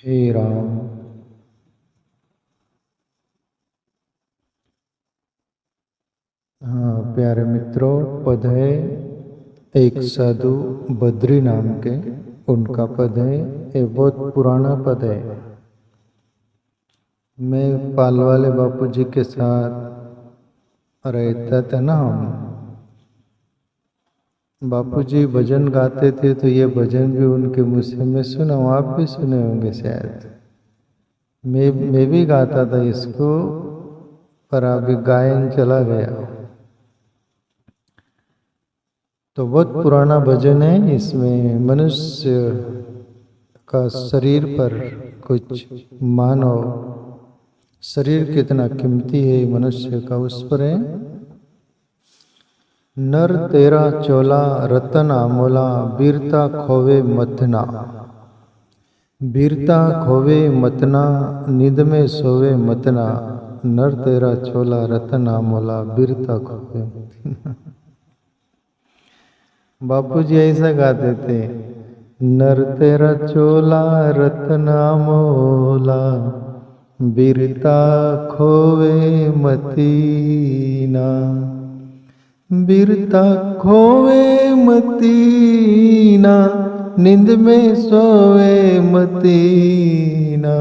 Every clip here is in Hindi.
हे राम। हाँ प्यारे मित्रों, पद है एक साधु बद्री नाम के, उनका पद है। ये बहुत पुराना पद है। मैं पालवाले बापू जी के साथ रहता था ना। हम बापू जी भजन गाते थे तो ये भजन भी उनके मुँह से मैं सुना हूँ, आप भी सुने होंगे शायद। मैं भी गाता था इसको, पर अभी गायन चला गया। तो बहुत पुराना भजन है। इसमें मनुष्य का शरीर पर कुछ मानव शरीर कितना कीमती है मनुष्य का, उस पर है। नर तेरा चोला रतन अमोला, वीरता खोवे मतना। वीरता खोवे मतना, नींद में सोवे मतना। नर तेरा चोला रतन अमोला, वीरता खोवे मतना। बापू जी ऐसा गाते थे, नर तेरा चोला रतन अमोला, वीरता खोवे मतीना। वीरता खोवे मतीना, नींद में सोवे मतीना।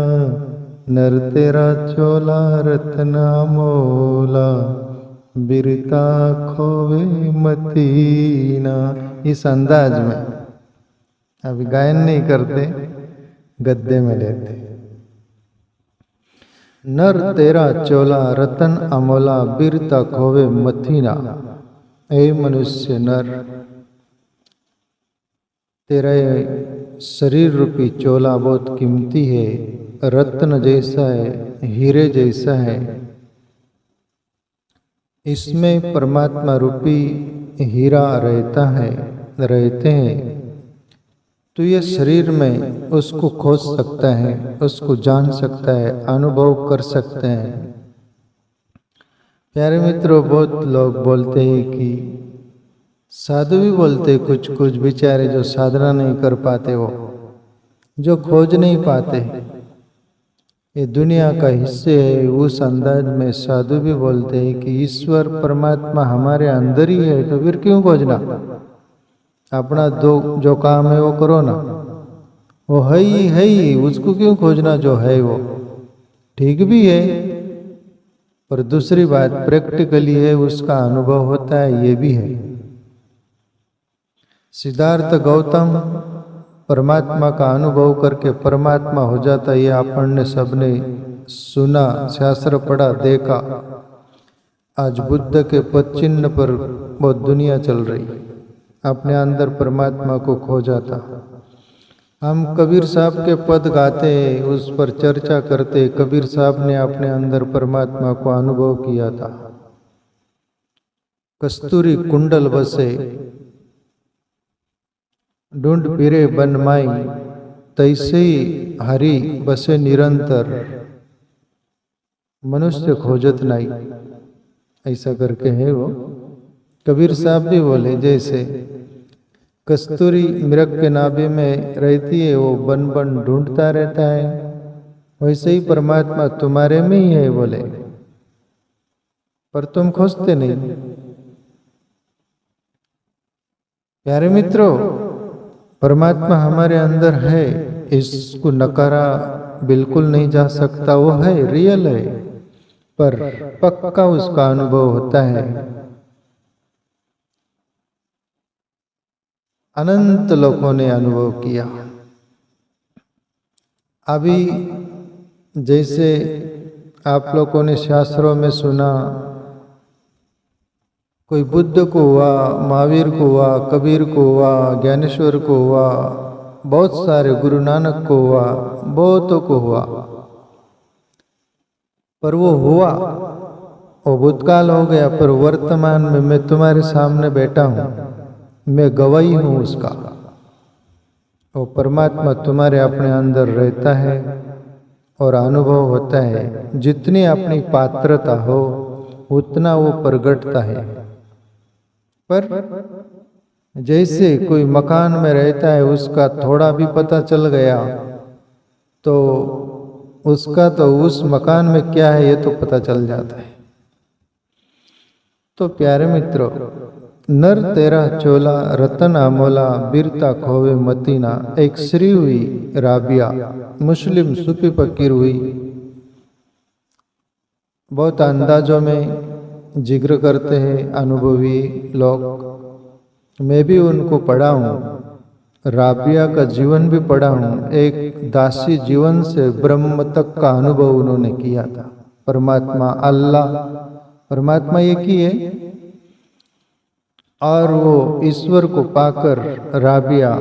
नर तेरा चोला रतन अमोला, वीरता खोवे मतीना। इस अंदाज में अभी गायन नहीं करते, गद्दे में लेते। नर तेरा चोला रतन अमोला, वीरता खोवे मतीना। ऐ मनुष्य नर, तेरा शरीर रूपी चोला बहुत कीमती है, रत्न जैसा है, हीरे जैसा है। इसमें परमात्मा रूपी हीरा रहते हैं। तो ये शरीर में उसको खोज सकता है, उसको जान सकता है, अनुभव कर सकते हैं। प्यारे मित्रों, बहुत लोग बोलते हैं कि साधु भी बोलते कुछ कुछ बेचारे जो साधना नहीं कर पाते, वो जो खोज नहीं पाते, ये दुनिया का हिस्से है। उस अंदाज में साधु भी बोलते हैं कि ईश्वर परमात्मा हमारे अंदर ही है, तो फिर क्यों खोजना। अपना जो काम है वो करो ना, वो है ही, उसको क्यों खोजना। जो है वो ठीक भी है, पर दूसरी बात प्रैक्टिकली है, उसका अनुभव होता है, ये भी है। सिद्धार्थ गौतम परमात्मा का अनुभव करके परमात्मा हो जाता, ये अपन ने सबने सुना, शास्त्र पढ़ा, देखा। आज बुद्ध के पद चिन्ह पर बहुत दुनिया चल रही, अपने अंदर परमात्मा को खो जाता। हम कबीर साहब के पद गाते, उस पर चर्चा करते। कबीर साहब ने अपने अंदर परमात्मा को अनुभव किया था। कस्तूरी कुंडल बसे, ढूंढ फिरे बन माई, तैसे ही हरि बसे निरंतर, मनुष्य खोजत नहीं। ऐसा करके है वो। कबीर साहब भी बोले, जैसे कस्तूरी मृग के नाभि में रहती है, वो बन बन ढूंढता रहता है, वैसे ही परमात्मा तुम्हारे में ही है बोले, पर तुम खोजते नहीं। प्यारे मित्रों, परमात्मा हमारे अंदर है, इसको नकारा बिल्कुल नहीं जा सकता। वो है, रियल है, पर पक्का उसका अनुभव होता है। अनंत लोगों ने अनुभव किया। अभी जैसे आप लोगों ने शास्त्रों में सुना, कोई बुद्ध को हुआ, महावीर को हुआ, कबीर को हुआ, ज्ञानेश्वर को हुआ, बहुत सारे, गुरु नानक को हुआ, बहुतों को हुआ। पर वो हुआ, वो भूतकाल हो गया। पर वर्तमान में मैं तुम्हारे सामने बैठा हूँ, मैं गवाही हूँ उसका। वो परमात्मा तुम्हारे अपने अंदर रहता है और अनुभव होता है। जितनी अपनी पात्रता हो उतना वो प्रगटता है। पर जैसे कोई मकान में रहता है, उसका थोड़ा भी पता चल गया तो उसका तो उस मकान में क्या है ये तो पता चल जाता है। तो प्यारे मित्रों, नर तेरा चोला रतन अमोला बिरता खोवे मतीना, एक स्त्री हुई राबिया, मुस्लिम सूफी फकीर हुई। बहुत अंदाजों में जिक्र करते हैं अनुभवी लोग, मैं भी उनको पढ़ा हूँ, राबिया का जीवन भी पढ़ा हूँ। एक दासी जीवन से ब्रह्म तक का अनुभव उन्होंने किया था। परमात्मा अल्लाह, परमात्मा एक ही है, और वो ईश्वर को पाकर राबिया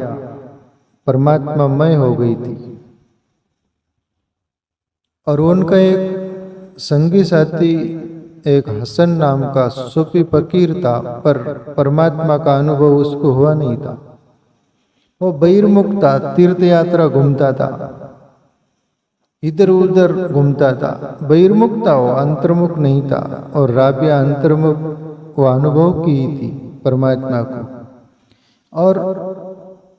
परमात्मामय हो गई थी। और उनका एक संगी साथी एक हसन नाम का सूफी फकीर था, पर परमात्मा का अनुभव उसको हुआ नहीं था। वो बहिर्मुख था, तीर्थ यात्रा घूमता था, इधर उधर घूमता था, बहिर्मुख था वो, अंतर्मुख नहीं था। और राबिया अंतर्मुख वो अनुभव की थी परमात्मा को। और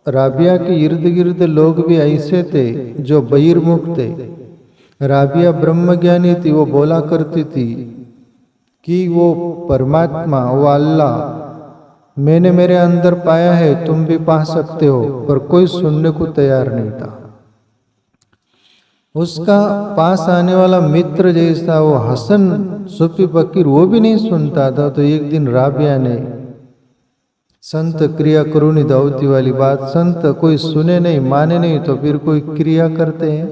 राबिया के इर्द गिर्द लोग भी ऐसे थे जो बहिर्मुख थे। राबिया ब्रह्मज्ञानी थी, वो बोला करती थी कि वो परमात्मा, वो अल्लाह मैंने मेरे अंदर पाया है, तुम भी पा सकते हो, पर कोई सुनने को तैयार नहीं था। उसका पास आने वाला मित्र जैसा वो हसन सूफी फकीर, वो भी नहीं सुनता था। तो एक दिन राबिया ने, संत क्रिया करूनी दावती वाली बात, संत कोई सुने नहीं माने नहीं तो फिर कोई क्रिया करते हैं।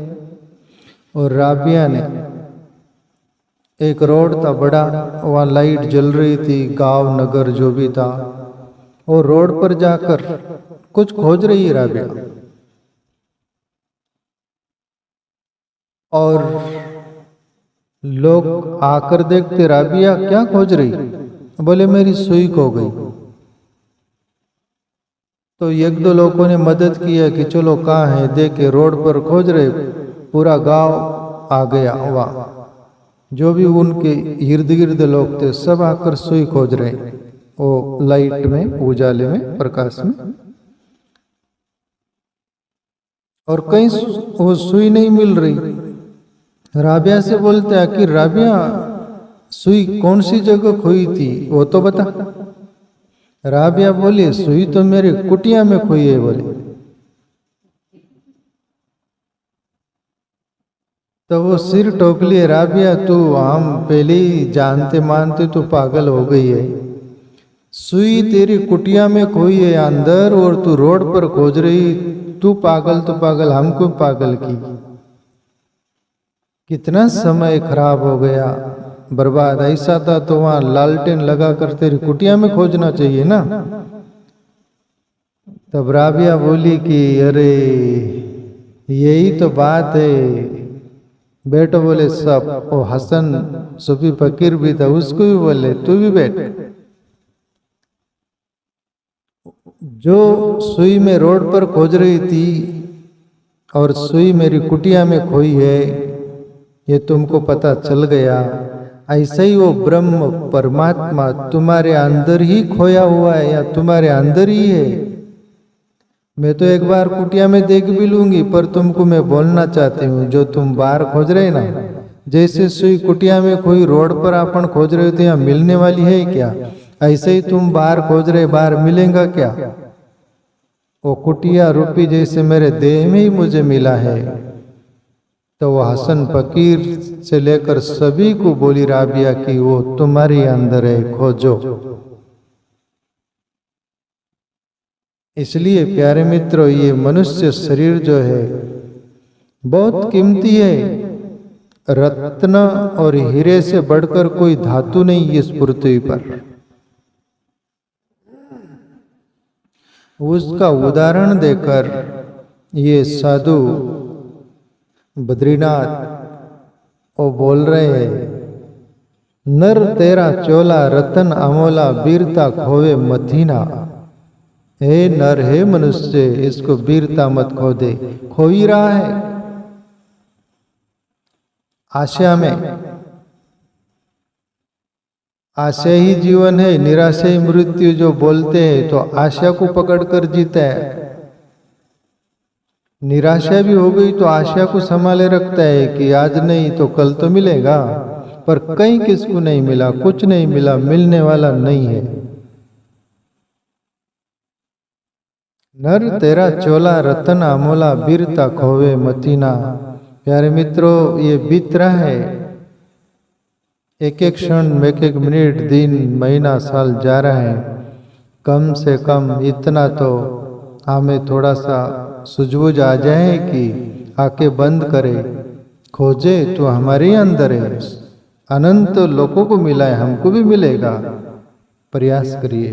और राबिया ने, एक रोड था बड़ा, वहाँ लाइट जल रही थी, गांव नगर जो भी था, और रोड पर जाकर कुछ खोज रही है राबिया। और लोग आकर देखते, राबिया क्या खोज रही? बोले मेरी सुई खो गई। तो एक दो लोगों ने मदद किया कि चलो कहाँ है, देखे रोड पर खोज रहे, पूरा गांव आ गया। वाह, जो भी उनके इर्द गिर्द लोग थे सब आकर सुई खोज रहे, वो लाइट में, उजाले में, प्रकाश में। और कहीं वो सुई नहीं मिल रही। राबिया से बोलते आखिर राबिया सुई कौन सी जगह खोई थी वो तो बता। राबिया बोली सुई तो मेरी कुटिया में खोई है। बोले तो वो सिर ठोक लिए, राबिया तू हम पहले ही जानते मानते तू पागल हो गई है। सुई तेरी कुटिया में खोई है अंदर, और तू रोड पर खोज रही। तू पागल तो पागल, हमको पागल की। कितना समय खराब हो गया, बर्बाद। ऐसा था तो वहां लालटेन लगा कर तेरी कुटिया में खोजना चाहिए ना। तब राबिया बोली कि अरे यही तो बात है। बैठो बोले सब। वो हसन सूफी फकीर भी था, उसको भी बोले तू भी बैठ। जो सुई में रोड पर खोज रही थी और सुई मेरी कुटिया में खोई है, ये तुमको पता चल गया। ऐसे ही वो ब्रह्म परमात्मा तुम्हारे अंदर ही खोया हुआ है, या तुम्हारे अंदर ही है। मैं तो एक बार कुटिया में देख भी लूंगी, पर तुमको मैं बोलना चाहती हूँ, जो तुम बाहर खोज रहे ना, जैसे सुई कुटिया में खोई रोड पर अपन खोज रहे थे, यहाँ मिलने वाली है क्या? ऐसे ही तुम बाहर खोज रहे, बाहर मिलेगा क्या? वो कुटिया रूपी जैसे मेरे देह में ही मुझे मिला है। तो वो हसन फकीर से लेकर सभी को बोली राबिया कि वो तुम्हारे अंदर है, खोजो। इसलिए प्यारे मित्रों, ये मनुष्य शरीर जो है बहुत कीमती है। रत्न और हीरे से बढ़कर कोई धातु नहीं इस पृथ्वी पर। उसका उदाहरण देकर ये साधु बद्रीनाथ वो बोल रहे हैं, नर तेरा चोला रतन अमोला वीरता खोवे मथीना। हे नर, हे मनुष्य, इसको वीरता मत खो दे। खो ही रहा है आशा में। आशा ही जीवन है, निराशा ही मृत्यु जो बोलते हैं, तो आशा को पकड़ कर जीता है। निराशा भी हो गई तो आशा को संभाले रखता है कि आज नहीं तो कल तो मिलेगा, पर कहीं किसको नहीं मिला, कुछ नहीं मिला, मिलने वाला नहीं है। नर तेरा चोला रतन अमोला बीरता खोवे मतीना। प्यारे मित्रों, ये बीत रहा है, एक एक क्षण, एक एक मिनट, दिन, महीना, साल जा रहा है। कम से कम इतना तो हमें थोड़ा सा सूझबूझ आ जाए कि आंखें बंद करे, खोजे तो हमारे अंदर है। अनंत लोगों को मिला है, हमको भी मिलेगा। प्रयास करिए।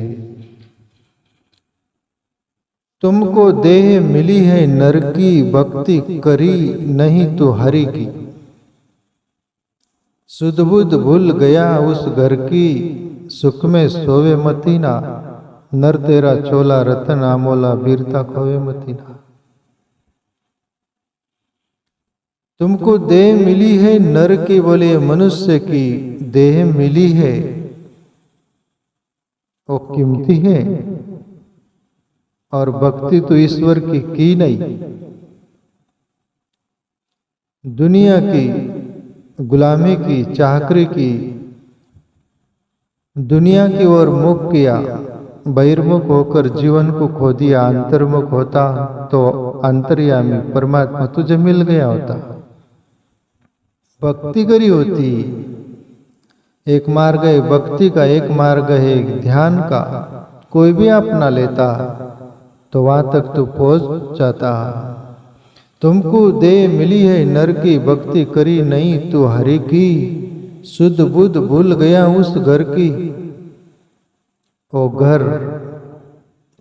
तुमको देह मिली है नर की, भक्ति करी नहीं तो हरि की। सुध बुध भूल गया उस घर की, सुख में सोवे मतीना। नर तेरा चोला रतन अमोला बीरता खोवे मतीना। तुमको देह मिली है नर की, बोले मनुष्य की देह मिली है, वो कीमती है। और भक्ति तो ईश्वर की नहीं, दुनिया की गुलामी की, चाकरी की, दुनिया की ओर मुख किया, बहिर्मुख होकर जीवन को खो दिया। अंतर्मुख होता तो अंतर्यामी परमात्मा तुझे मिल गया होता। भक्ति करी होती, एक मार्ग है भक्ति का, एक मार्ग है ध्यान का। कोई भी अपना लेता तो वहां तक तू पहुंच जाता। तुमको देह मिली है नर की, भक्ति करी नहीं तू हरि की। शुद्ध बुद्ध भूल गया उस घर की, ओ घर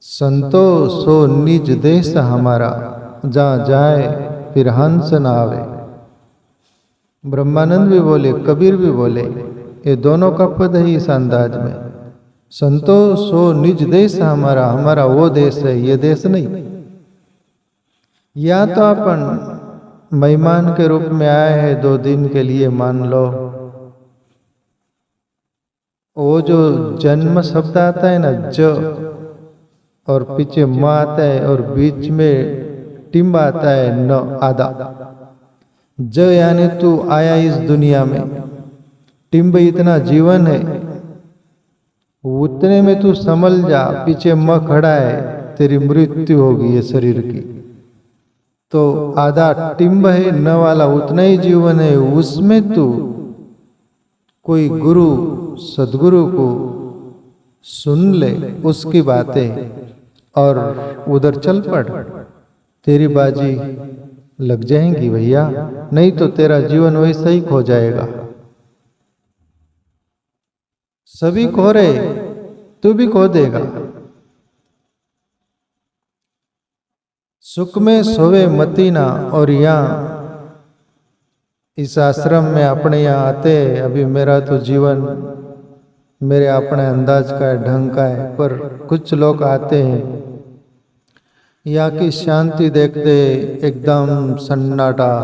संतो सो निज देश हमारा। जहाँ जाए फिर हंस न आवे। ब्रह्मानंद भी बोले, कबीर भी बोले, ये दोनों का पद है इस अंदाज में। संतो सो निज देश हमारा, हमारा वो देश है, ये देश नहीं। या तो अपन मेहमान के रूप में आए हैं 2 दिन के लिए, मान लो। वो जो जन्म शब्द आता है ना, ज, और पीछे म आता है, और बीच में टिम्ब आता है न, आधा। ज यानी तू आया इस दुनिया में, टिम्ब इतना जीवन है, उतने में तू संभल जा। पीछे म खड़ा है, तेरी मृत्यु होगी ये शरीर की। तो आधा टिम्ब है, न वाला उतना ही जीवन है, उसमें तू कोई गुरु सदगुरु को सुन ले, उसकी बातें, और उधर चल पड़। तेरी बाजी लग जाएंगी भैया, नहीं तो तेरा जीवन वैसा ही खो जाएगा। सभी खो रहे, तू भी खो देगा। सुख में सोवे मतीना। और यहाँ इस आश्रम में अपने यहाँ आते, अभी मेरा तो जीवन मेरे अपने अंदाज का है, ढंग का है, पर कुछ लोग आते हैं, यहाँ की शांति देखते एकदम सन्नाटा,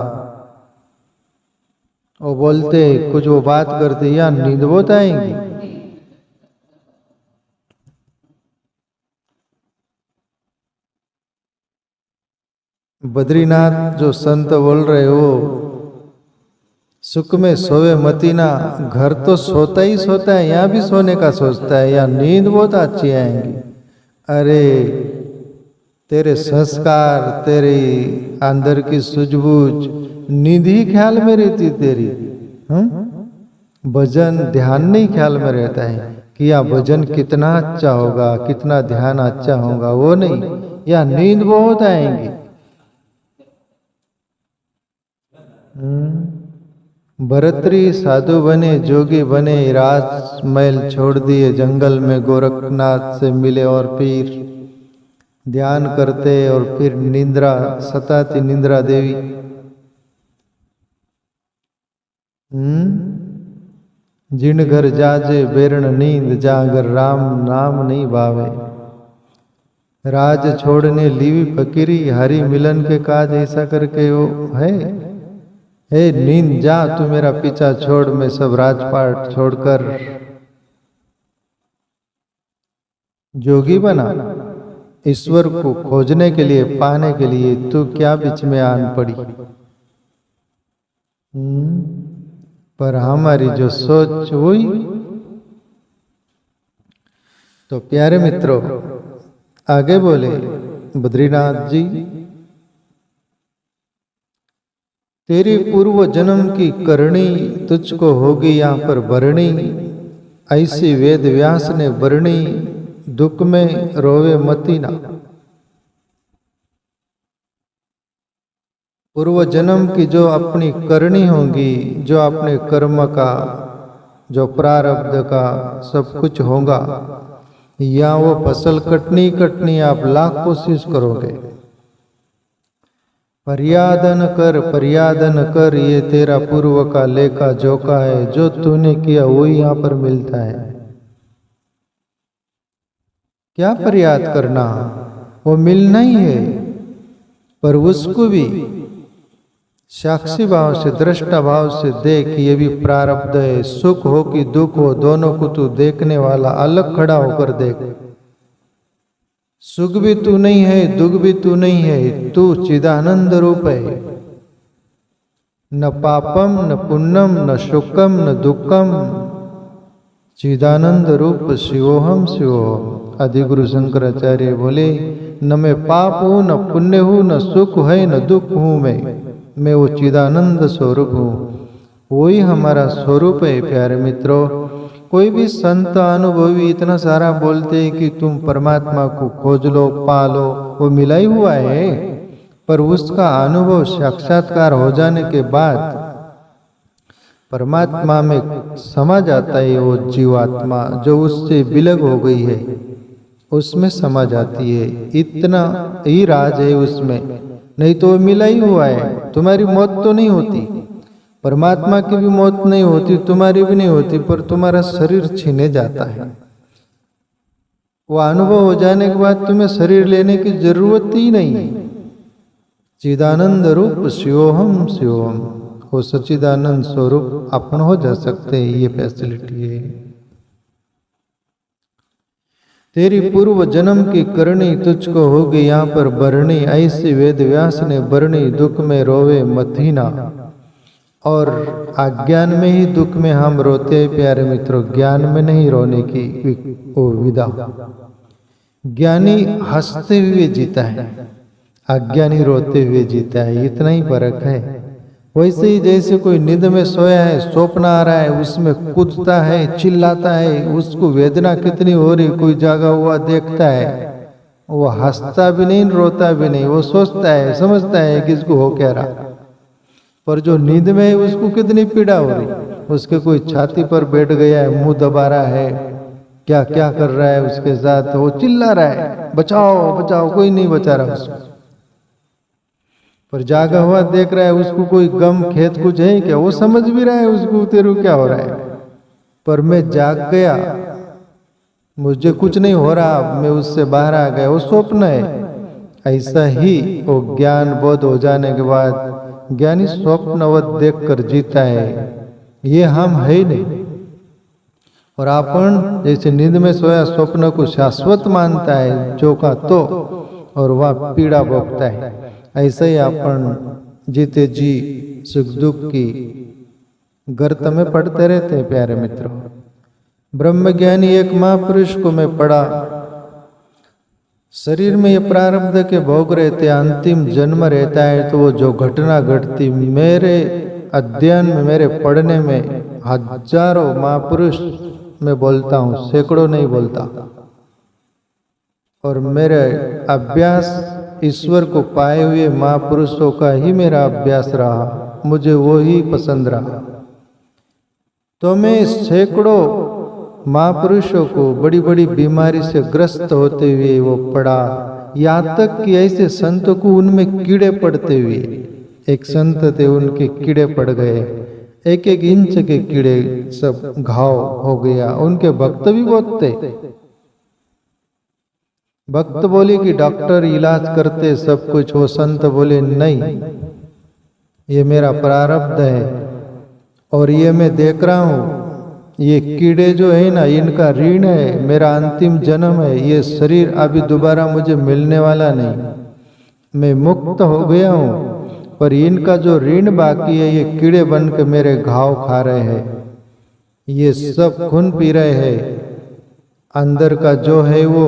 वो बोलते कुछ, वो बात करते, यहाँ नींद बहुत आएंगी। बद्रीनाथ जो संत बोल रहे हो, सुख में सोवे मतीना। घर तो सोता ही सोता है, यहाँ भी सोने का सोचता है, यहाँ नींद बहुत अच्छी आएंगी। अरे तेरे संस्कार, तेरी अंदर की सूझबूझ, नींद ही ख्याल में रहती तेरी। भजन ध्यान नहीं ख्याल में रहता है कि यह भजन कितना अच्छा होगा, कितना ध्यान अच्छा होगा, वो नहीं, या नींद बहुत आएंगी। भरतरी साधु बने, जोगी बने, राजमहल छोड़ दिए, जंगल में गोरखनाथ से मिले, और फिर ध्यान करते, और फिर निंद्रा सताती, निंद्रा देवी। जिन घर जाजे बेरण नींद, जा घर राम नाम नहीं भावे। राज छोड़ने लीवी फकीरी, हरि मिलन के काज, ऐसा करके वो है। हे नींद जा, तू मेरा पीछा छोड़, मैं सब राजपाट छोड़कर जोगी बना। ईश्वर को खोजने के लिए, पाने के लिए तू क्या बीच में आन पड़ी। पर हमारी जो सोच हुई। तो प्यारे मित्रों, आगे बोले बद्रीनाथ जी, तेरी पूर्व जन्म की करनी तुझको होगी यहाँ पर भरणी, ऐसी वेद व्यास ने बरणी, दुख में रोवे मती ना। पूर्व जन्म की जो अपनी करनी होगी, जो अपने कर्म का, जो प्रारब्ध का सब कुछ होगा, या वो फसल कटनी कटनी आप लाख कोशिश करोगे। फरियादन कर, ये तेरा पूर्व का लेखा जोखा है, जो तूने किया वही यहाँ पर मिलता है। क्या फरियाद करना, वो मिलना ही है। पर उसको भी साक्षी भाव से, दृष्टा भाव से देख, ये भी प्रारब्ध है। सुख हो कि दुख हो, दोनों को तू देखने वाला, अलग खड़ा होकर देख। सुख भी तू नहीं है, दुख भी तू नहीं है, तू चिदानंद रूप है। न पापम न पुण्यम न सुखम न दुखम, चिदानंद रूप शिवोहम शिवोहम। आदिगुरु शंकराचार्य बोले, न मैं पाप हूं, न पुण्य हूं, न सुख है, न दुख हूं मैं वो चिदानंद स्वरूप हूँ। वही हमारा स्वरूप है। प्यारे मित्रों, कोई भी संत अनुभवी इतना सारा बोलते हैं कि तुम परमात्मा को खोज लो, पालो, वो मिला ही हुआ है। पर उसका अनुभव साक्षात्कार हो जाने के बाद परमात्मा में समा जाता है। वो जीवात्मा जो उससे विलग हो गई है, उसमें समा जाती है। इतना ही राज है उसमें, नहीं तो मिला ही हुआ है। तुम्हारी मौत तो नहीं होती, परमात्मा की भी मौत नहीं होती, तुम्हारी भी नहीं होती, पर तुम्हारा शरीर छीने जाता है। वो अनुभव हो जाने के बाद तुम्हें शरीर लेने की जरूरत ही नहीं है। चिदानंद रूप शिवोहम शिवोहम, वो सच्चिदानंद स्वरूप अपन हो जा सकते हैं। ये फैसिलिटी है। तेरी पूर्व जन्म की करनी तुझको होगी यहाँ पर बरनी, ऐसी वेद व्यास ने बरनी, दुख में रोवे मथीना। और अज्ञान में ही दुख में हम रोते हैं प्यारे मित्रों, ज्ञान में नहीं रोने की वो विदा। ज्ञानी हंसते हुए जीता है, अज्ञानी रोते हुए जीता है, इतना ही फर्क है। वैसे ही जैसे कोई नींद में सोया है, स्वप्न आ रहा है, उसमें कूदता है, चिल्लाता है, उसको वेदना कितनी हो रही, कोई जागा हुआ देखता है, वो हंसता भी नहीं, रोता भी नहीं, वो सोचता है, समझता है कि इसको हो क्या रहा। पर जो नींद में है उसको कितनी पीड़ा हो रही, उसके कोई छाती पर बैठ गया है, मुंह दबा रहा है, क्या क्या कर रहा है उसके साथ, वो चिल्ला रहा है, बचाओ बचाओ, कोई नहीं बचा रहा उसको। पर जागा हुआ देख रहा है, उसको कोई गम खेत कुछ है क्या, वो समझ भी रहा है उसको तेरू क्या हो रहा है। पर मैं जाग गया, मुझे कुछ नहीं हो रहा, मैं उससे बाहर आ गया, वो स्वप्न है। ऐसा ही वो ज्ञान बोध हो जाने के बाद ज्ञानी स्वप्नवत देखकर जीता है। ये हम है ही नहीं। और अपन जैसे नींद में सोया स्वप्न को शाश्वत मानता है जो का तो, और वह पीड़ा भोगता है। ऐसे ही अपन जीते जी सुख दुख की गर्त में पड़ते रहते हैं। प्यारे मित्रों, ब्रह्मज्ञानी एक महापुरुष को मैं पढ़ा, शरीर में ये प्रारब्ध के भोग रहते, अंतिम जन्म रहता है, तो वो जो घटना घटती, मेरे अध्ययन में, मेरे पढ़ने में हजारों महापुरुष मैं बोलता हूँ, सैकड़ों नहीं बोलता। और मेरे अभ्यास ईश्वर को पाए हुए महापुरुषों का ही मेरा अभ्यास रहा, मुझे वो ही पसंद रहा। तो मैं सैकड़ों महापुरुषों को बड़ी बड़ी बीमारी से ग्रस्त होते हुए वो पढ़ा, यहाँ तक कि ऐसे संतों को उनमें कीड़े पड़ते हुए, एक संत थे उनके कीड़े पड़ गए, एक एक इंच के कीड़े, सब घाव हो गया। उनके भक्त भी बहुत थे। भक्त बोले कि डॉक्टर इलाज करते सब कुछ, वो संत बोले नहीं, ये मेरा प्रारब्ध है और ये मैं देख रहा हूँ, ये कीड़े जो है ना, इनका ऋण है, मेरा अंतिम जन्म है, ये शरीर अभी दोबारा मुझे मिलने वाला नहीं, मैं मुक्त हो गया हूँ, पर इनका जो ऋण बाकी है, ये कीड़े बन के मेरे घाव खा रहे हैं, ये सब खून पी रहे हैं अंदर का जो है वो,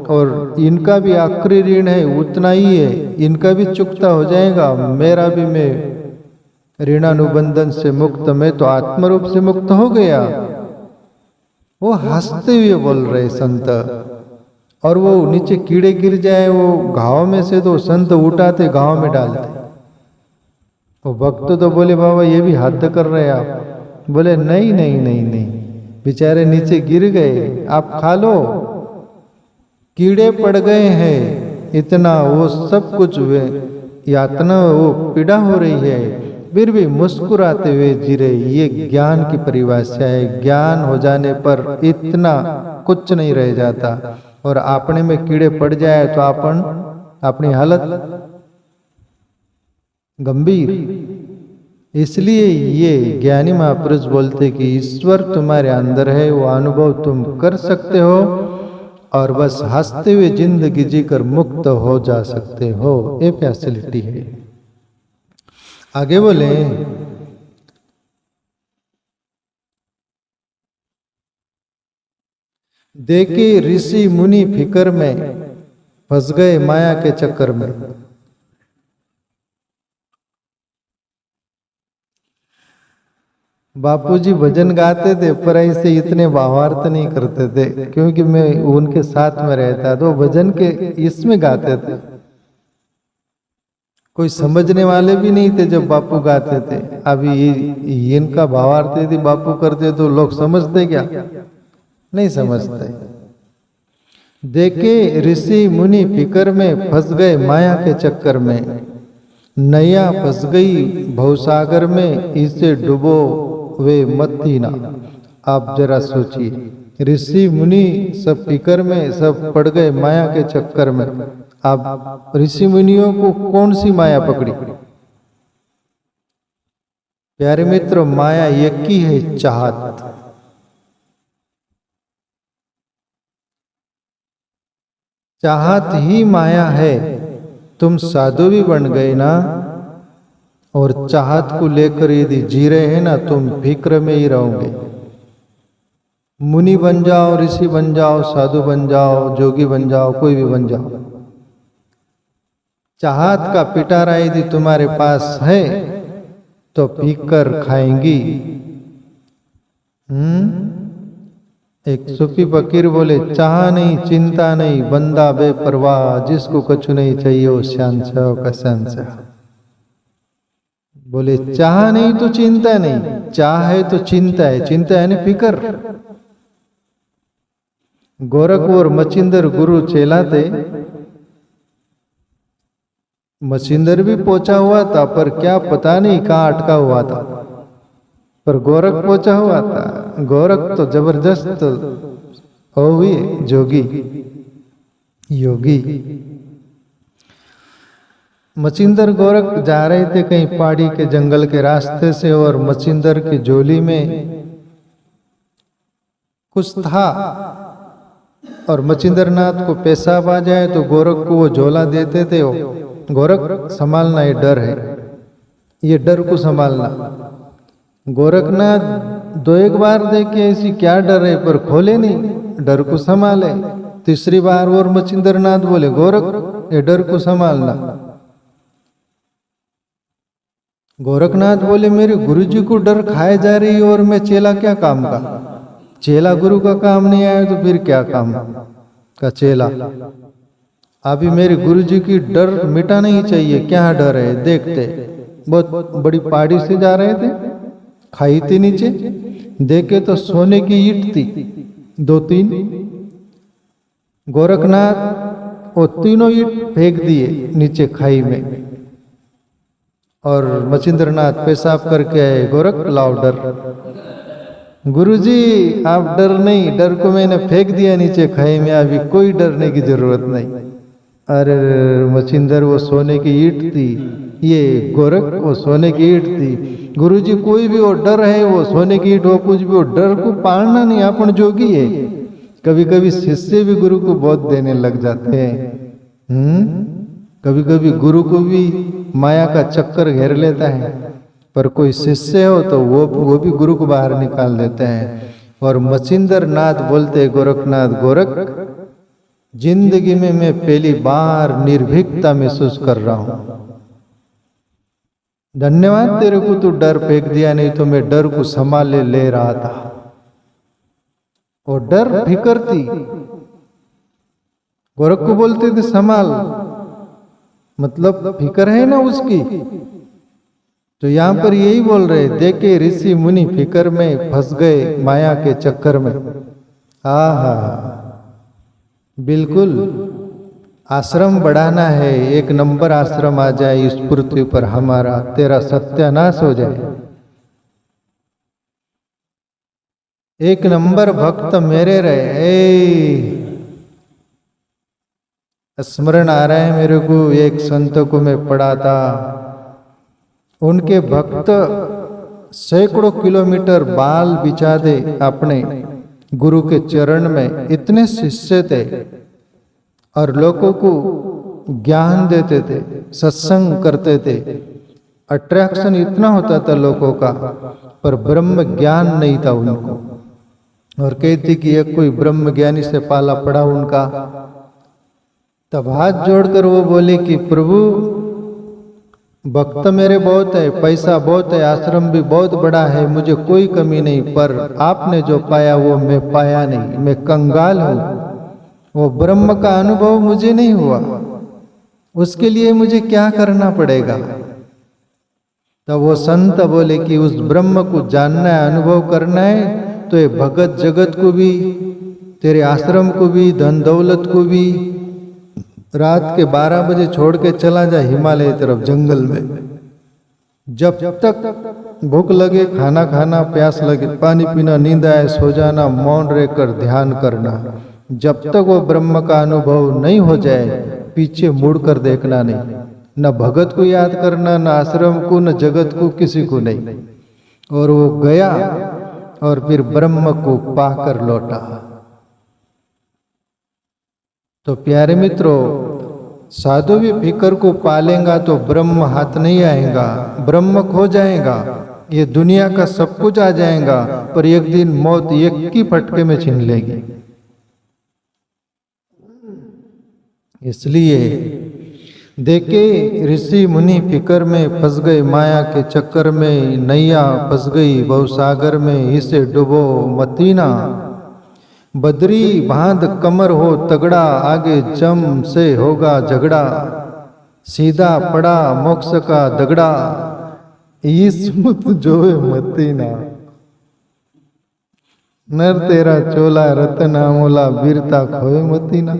और इनका भी आखिरी ऋण है, उतना ही है, इनका भी चुकता हो जाएगा, मेरा भी, मैं ऋणानुबंधन से मुक्त, मैं तो आत्मरूप से मुक्त हो गया। वो हंसते हुए बोल रहे संत, और वो नीचे कीड़े गिर जाए वो घाव में से, तो संत उठाते घाव में डालते। वो भक्त तो बोले बाबा ये भी हद कर रहे आप। बोले नहीं नहीं नहीं नहीं, बेचारे नीचे गिर गए, आप खा लो, कीड़े पड़ गए हैं इतना, वो सब कुछ यातना, वो पीड़ा हो रही है, फिर भी मुस्कुराते हुए जी रहे। ये ज्ञान की परिभाषा है। ज्ञान हो जाने पर इतना कुछ नहीं रह जाता, और अपने में कीड़े पड़ जाए तो अपन अपनी हालत गंभीर। इसलिए ये ज्ञानी महापुरुष बोलते कि ईश्वर तुम्हारे अंदर है, वो अनुभव तुम कर सकते हो, और बस हंसते हुए जिंदगी जीकर मुक्त हो जा सकते हो। ये फैसिलिटी है। आगे बोले, देखे ऋषि मुनि फिकर में फंस गए माया के चक्कर में। बापूजी भजन गाते थे, पर ऐसे इतने भावार्थ नहीं करते थे, क्योंकि मैं उनके साथ में रहता, तो भजन के इसमें गाते थे। कोई समझने वाले भी नहीं थे जब बापू गाते थे। अभी इनका भावार्थ यदि बापू करते तो लोग समझते क्या? नहीं समझते। देखे ऋषि मुनि फिकर में फंस गए माया के चक्कर में, नैया फंस गई भवसागर में, इसे डुबो वे मत ही ना। आप जरा सोचिए, ऋषि मुनि सब फिकर में, सब पड़ गए माया के चक्कर में। आप ऋषि मुनियों को कौन सी माया पकड़ी? प्यारे मित्र, माया एक ही है, चाहत। चाहत ही माया है। तुम साधु भी बन गए ना, और चाहत को लेकर यदि जी रहे हैं ना, तुम फिक्र में ही रहोगे। मुनि बन जाओ, ऋषि बन जाओ, साधु बन जाओ, जोगी बन जाओ, कोई भी बन जाओ, चाहत का पिटारा यदि तुम्हारे पास है तो पीकर खाएंगी। एक सूफी फकीर बोले, चाह नहीं चिंता नहीं, बंदा बेपरवाह, जिसको कुछ नहीं चाहिए वो शहंशाह का शहंशाह। बोले चाह नहीं तो चिंता नहीं, चाह है तो चिंता है, चिंता है ना फिकर। गोरख और मचिंदर गुरु चेला थे। मचिंदर भी पहुंचा हुआ था, पर क्या पता नहीं कहाँ अटका हुआ था, पर गोरख पहुंचा हुआ था। गोरख तो जबरदस्त हो हुए जोगी योगी। मचिंदर गोरख जा रहे थे कहीं पहाड़ी के जंगल के रास्ते से, और मचिंदर की झोली में कुछ था, और मचिंदर नाथ को पेशाब आ जाए तो गोरख को वो झोला देते थे। गोरख संभालना, ये डर है, ये डर को संभालना। गोरखनाथ दो एक बार देखे ऐसी क्या डर है, पर खोले नहीं, डर को संभाले। तीसरी बार और मचिंदर नाथ बोले, गोरख ये डर को संभालना। गोरखनाथ बोले, मेरे गुरुजी को डर खाए जा रही है, और मैं चेला क्या काम का? चेला गुरु का काम नहीं आया तो फिर क्या काम का चेला? अभी मेरे गुरुजी की डर मिटाना ही चाहिए। क्या डर है? देखते, बहुत बड़ी पहाड़ी से जा रहे थे, खाई थी नीचे, देखे तो सोने की ईंट थी, दो तीन। गोरखनाथ वो तीनों ईंट फेंक दिए नीचे खाई में, और मचिंद्रनाथ पेशाब करके आए। गोरख लाओ डर। गुरुजी आप डर नहीं, डर को मैंने फेंक दिया नीचे खाई में, अभी कोई डरने की जरूरत नहीं, अरे मच्छिंदर वो सोने की ईंट थी, ये गोरख वो सोने की ईंट थी। गुरुजी कोई भी वो डर है, वो सोने की ईंट हो कुछ भी, वो डर को पालना नहीं, अपन जोगी है। कभी कभी शिष्य भी गुरु को बहुत देने लग जाते हैं। कभी कभी गुरु को भी माया का चक्कर घेर लेता है, पर कोई शिष्य हो तो वो भी गुरु को बाहर निकाल देते हैं। और मच्छिंदर नाथ बोलते, गोरखनाथ गोरख, जिंदगी में मैं पहली बार निर्भीकता महसूस कर रहा हूं। धन्यवाद तेरे को, तू डर फेंक दिया, नहीं तो मैं डर को संभाले ले रहा था। और डर फिकर थी, गोरख को बोलते थे संभाल, मतलब फिकर है ना उसकी। तो यहां पर यही बोल रहे, देखे ऋषि मुनि फिकर में फंस गए माया के चक्कर में। आहा, बिल्कुल आश्रम बढ़ाना है, एक नंबर आश्रम आ जाए इस पृथ्वी पर हमारा, तेरा सत्यानाश हो जाए। एक नंबर भक्त मेरे रहे। स्मरण आ रहा है मेरे को, एक संत को मैं पढ़ा था, उनके भक्त सैकड़ों किलोमीटर बाल बिछा दे अपने गुरु के चरण में, इतने शिष्य थे और लोगों को ज्ञान देते थे, सत्संग करते थे, अट्रैक्शन इतना होता था लोगों का, पर ब्रह्म ज्ञान नहीं था उनको। और कहती कि एक कोई ब्रह्म ज्ञानी से पाला पड़ा उनका। तब हाथ जोड़कर वो बोले कि प्रभु, भक्त मेरे बहुत है, पैसा बहुत है, आश्रम भी बहुत बड़ा है, मुझे कोई कमी नहीं, पर आपने जो पाया वो मैं पाया नहीं, मैं कंगाल हूं। वो ब्रह्म का अनुभव मुझे नहीं हुआ, उसके लिए मुझे क्या करना पड़ेगा? तब वो संत बोले कि उस ब्रह्म को जानना है, अनुभव करना है, तो ये भगत जगत को भी, तेरे आश्रम को भी, धन दौलत को भी रात के 12 बजे छोड़ के चला जा हिमालय तरफ जंगल में। जब तक भूख लगे खाना खाना, प्यास लगे पानी पीना, नींद आए सो जाना, मौन रहकर ध्यान करना। जब तक वो ब्रह्म का अनुभव नहीं हो जाए, पीछे मुड़कर देखना नहीं, न भगत को याद करना, न आश्रम को, न जगत को, किसी को नहीं। और वो गया और फिर ब्रह्म को पाकर लौटा। तो प्यारे मित्रों, साधु भी फिकर को पालेगा तो ब्रह्म हाथ नहीं आएगा, ब्रह्म खो जाएगा, ये दुनिया का सब कुछ आ जाएगा, पर एक दिन मौत एक की फटके में छीन लेगी। इसलिए देखे ऋषि मुनि फिकर में फंस गए, माया के चक्कर में नैया फंस गई भवसागर में, इसे डुबो मतीना। बदरी बांध कमर हो तगड़ा, आगे जम से होगा झगड़ा, सीधा पड़ा मोक्ष का दगड़ा, ईस्मत जोए मतीना। नर तेरा चोला रतना मोला, वीरता खोए मतीना।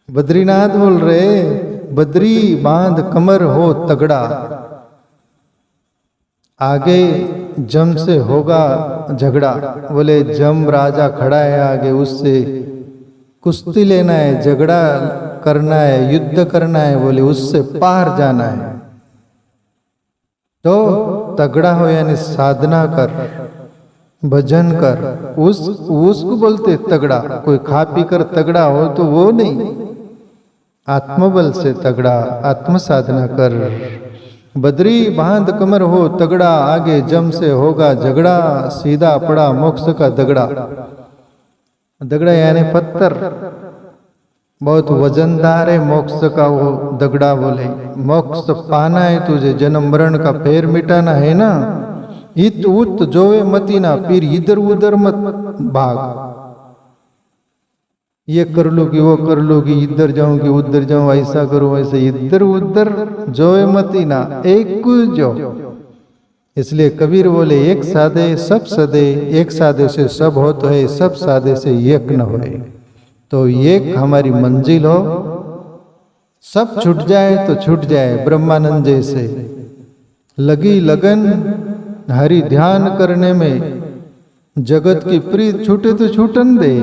बद्रीनाथ बोल रहे, बद्री बांध कमर हो तगड़ा, आगे जम से होगा झगड़ा। बोले जम राजा खड़ा है आगे, उससे कुश्ती लेना है, झगड़ा करना है, युद्ध करना है, बोले उससे पार जाना है। तो तगड़ा हो यानी साधना कर, भजन कर, उसको बोलते तगड़ा। कोई खा पी कर तगड़ा हो तो वो नहीं, आत्मबल से तगड़ा, आत्म साधना कर। बद्री बांध कमर हो तगड़ा, आगे जम से होगा झगड़ा, सीधा पड़ा मोक्ष का दगड़ा। दगड़ा यानी पत्थर, बहुत वजनदार है मोक्ष का वो दगड़ा। बोले मोक्ष पाना है तुझे, जन्म मरण का फेर मिटाना है ना, इत उत जोए मती ना, फिर इधर उधर मत भाग। ये कर लूंगी वो कर लूंगी, इधर जाऊंगी उधर जाऊं, ऐसा करूं ऐसे, इधर उधर जोए मती ना, एक जो। इसलिए कबीर बोले एक साधे सब सदे, एक साधे से सब हो तो है, सब साधे से एक न होए। तो एक हमारी मंजिल हो, सब छूट जाए तो छूट जाए। ब्रह्मानंद जैसे लगी लगन हरि ध्यान करने में, जगत की प्रीत छूटे तो छूटन दे।